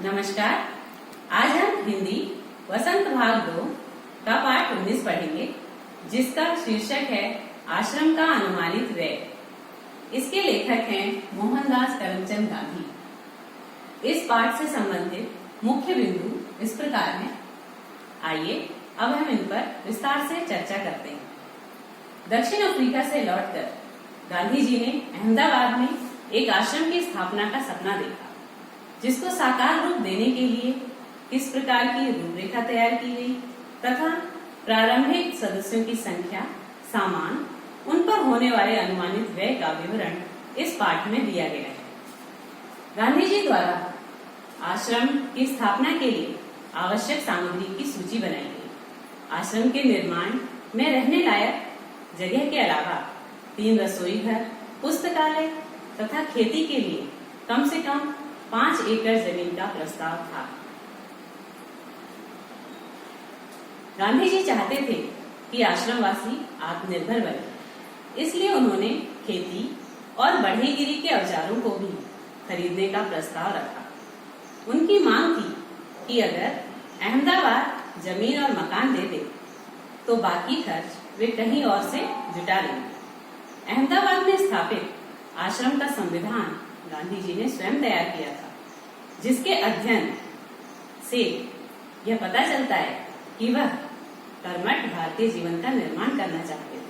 नमस्कार। आज हम हिंदी वसंत भाग 2 का पाठ 19 पढ़ेंगे, जिसका शीर्षक है आश्रम का अनुमानित व्यय। इसके लेखक हैं मोहनदास करमचंद गांधी। इस पाठ से संबंधित मुख्य बिंदु इस प्रकार हैं। आइए अब हम इन पर विस्तार से चर्चा करते हैं। दक्षिण अफ्रीका से लौटकर गांधी जी ने अहमदाबाद में एक आश्रम की स्थापना का सपना देखा, जिसको साकार रूप देने के लिए किस प्रकार की रूपरेखा तैयार की गई तथा प्रारंभिक सदस्यों की संख्या, सामान, उन पर होने वाले अनुमानित व्यय का विवरण इस पाठ में दिया गया है। गांधी जी द्वारा आश्रम की स्थापना के लिए आवश्यक सामग्री की सूची बनाई गई। आश्रम के निर्माण में रहने लायक जगह के अलावा 3 रसोई घर, पुस्तकालय तथा खेती के लिए कम से कम 5 एकड़ जमीन का प्रस्ताव था। गांधी जी चाहते थे कि आश्रमवासी आत्मनिर्भर बने, इसलिए उन्होंने खेती और बढ़ईगिरी के औजारों को भी खरीदने का प्रस्ताव रखा। उनकी मांग थी कि अगर अहमदाबाद जमीन और मकान दे दे तो बाकी खर्च वे कहीं और से जुटा लेंगे। अहमदाबाद में स्थापित आश्रम का संविधान गांधी जी ने स्वयं तैयार किया था, जिसके अध्ययन से यह पता चलता है कि वह कर्मठ भारतीय जीवन का निर्माण करना चाहते थे।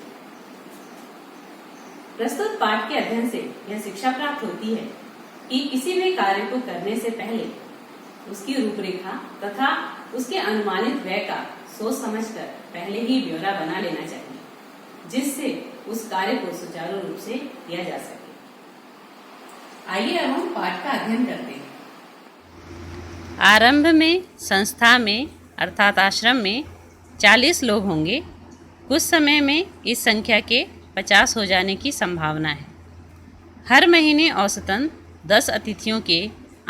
प्रस्तुत पाठ के अध्ययन से यह शिक्षा प्राप्त होती है कि किसी भी कार्य को करने से पहले उसकी रूपरेखा तथा उसके अनुमानित व्यय का सोच समझकर पहले ही ब्यौरा बना लेना चाहिए, जिससे उस कार्य को सुचारू रूप से किया जा सके। आइए अब हम पाठ का अध्ययन करते हैं। आरंभ में संस्था में अर्थात आश्रम में 40 लोग होंगे। कुछ समय में इस संख्या के 50 हो जाने की संभावना है। हर महीने औसतन 10 अतिथियों के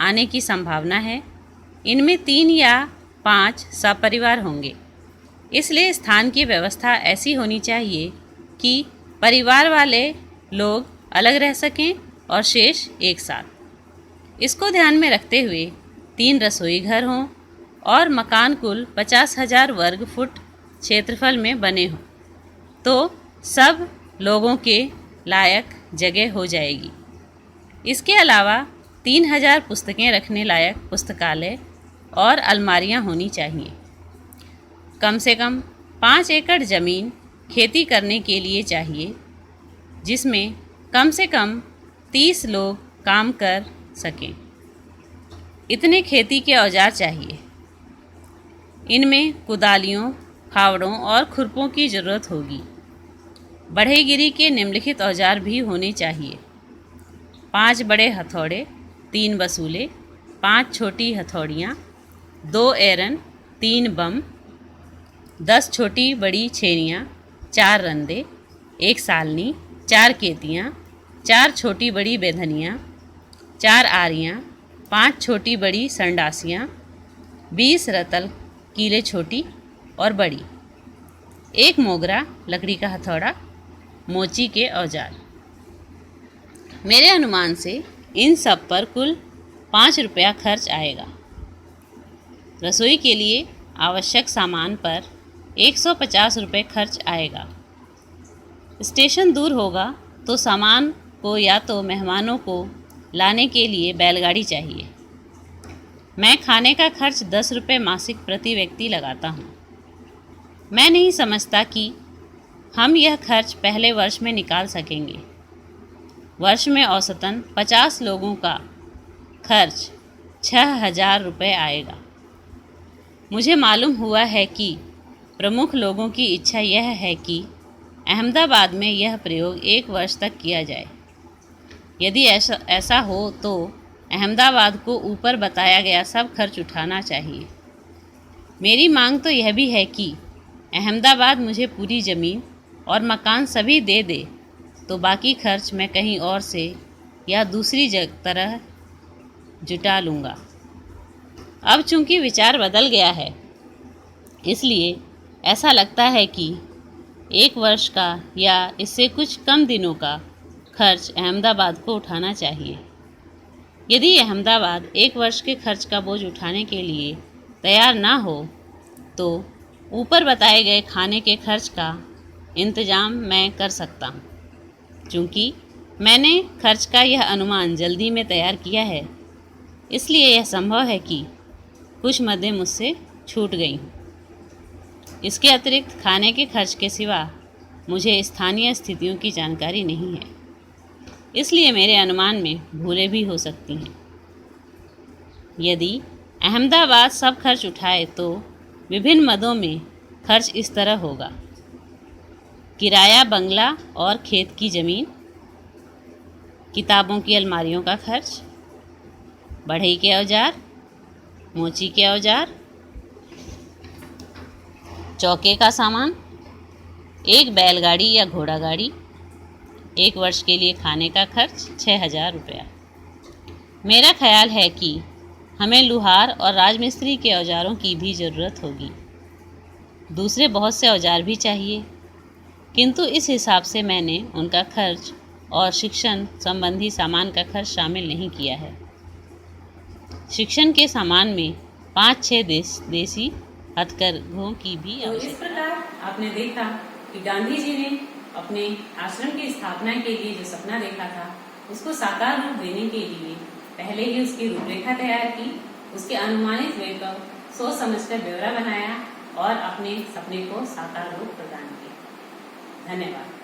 आने की संभावना है। इनमें 3 या 5 सपरिवार होंगे। इसलिए स्थान की व्यवस्था ऐसी होनी चाहिए कि परिवार वाले लोग अलग रह सकें और शेष एक साथ। इसको ध्यान में रखते हुए 3 रसोई घर हों और मकान कुल 50,000 वर्ग फुट क्षेत्रफल में बने हों, तो सब लोगों के लायक जगह हो जाएगी। इसके अलावा 3,000 पुस्तकें रखने लायक पुस्तकालय और अलमारियां होनी चाहिए। कम से कम 5 एकड़ ज़मीन खेती करने के लिए चाहिए, जिसमें कम से कम 30 लोग काम कर सकें। इतने खेती के औजार चाहिए। इनमें कुदालियों, फावड़ों और खुरपों की ज़रूरत होगी। बढ़ईगिरी के निम्नलिखित औजार भी होने चाहिए: 5 बड़े हथौड़े, 3 वसूले, 5 छोटी हथौड़ियाँ, 2 एरन, 3 बम, 10 छोटी बड़ी छेनियाँ, 4 रंदे, 1 सालनी, 4 केतियाँ, 4 छोटी बड़ी बेधनियाँ, 4 आरियाँ, 5 छोटी बड़ी संडासियाँ, 20 रतल कीले छोटी और बड़ी, 1 मोगरा लकड़ी का हथौड़ा, मोची के औजार। मेरे अनुमान से इन सब पर कुल 5 रुपया खर्च आएगा। रसोई के लिए आवश्यक सामान पर 150 रुपये खर्च आएगा। स्टेशन दूर होगा तो सामान को या तो मेहमानों को लाने के लिए बैलगाड़ी चाहिए। मैं खाने का खर्च 10 रुपये मासिक प्रति व्यक्ति लगाता हूँ। मैं नहीं समझता कि हम यह खर्च पहले वर्ष में निकाल सकेंगे। वर्ष में औसतन 50 लोगों का खर्च 6,000 रुपये आएगा। मुझे मालूम हुआ है कि प्रमुख लोगों की इच्छा यह है कि अहमदाबाद में यह प्रयोग 1 वर्ष तक किया जाए। यदि ऐसा हो तो अहमदाबाद को ऊपर बताया गया सब खर्च उठाना चाहिए। मेरी मांग तो यह भी है कि अहमदाबाद मुझे पूरी ज़मीन और मकान सभी दे दे, तो बाकी खर्च मैं कहीं और से या दूसरी तरह जुटा लूँगा। अब चूंकि विचार बदल गया है, इसलिए ऐसा लगता है कि 1 वर्ष का या इससे कुछ कम दिनों का खर्च अहमदाबाद को उठाना चाहिए। यदि अहमदाबाद 1 वर्ष के खर्च का बोझ उठाने के लिए तैयार ना हो तो ऊपर बताए गए खाने के खर्च का इंतज़ाम मैं कर सकता हूँ। चूँकि मैंने खर्च का यह अनुमान जल्दी में तैयार किया है, इसलिए यह संभव है कि कुछ मदें मुझसे छूट गई हों। इसके अतिरिक्त खाने के खर्च के सिवा मुझे स्थानीय स्थितियों की जानकारी नहीं है, इसलिए मेरे अनुमान में भूलें भी हो सकती हैं। यदि अहमदाबाद सब खर्च उठाए तो विभिन्न मदों में खर्च इस तरह होगा: किराया बंगला और खेत की ज़मीन, किताबों की अलमारियों का खर्च, बढ़ई के औजार, मोची के औजार, चौके का सामान, एक बैलगाड़ी या घोड़ा गाड़ी, 1 वर्ष के लिए खाने का खर्च 6,000 रुपया। मेरा ख्याल है कि हमें लुहार और राजमिस्त्री के औजारों की भी ज़रूरत होगी। दूसरे बहुत से औजार भी चाहिए, किंतु इस हिसाब से मैंने उनका खर्च और शिक्षण संबंधी सामान का खर्च शामिल नहीं किया है। शिक्षण के सामान में 5-6 देसी हथकरघों की भी तो इस प्रकार आपने देखा कि गांधी जी ने अपने आश्रम की स्थापना के लिए जो सपना देखा था, उसको साकार रूप देने के लिए पहले ही उसकी रूपरेखा तैयार की, उसके अनुमानित व्यय का सोच समझकर ब्यौरा बनाया और अपने सपने को साकार रूप प्रदान किया। धन्यवाद।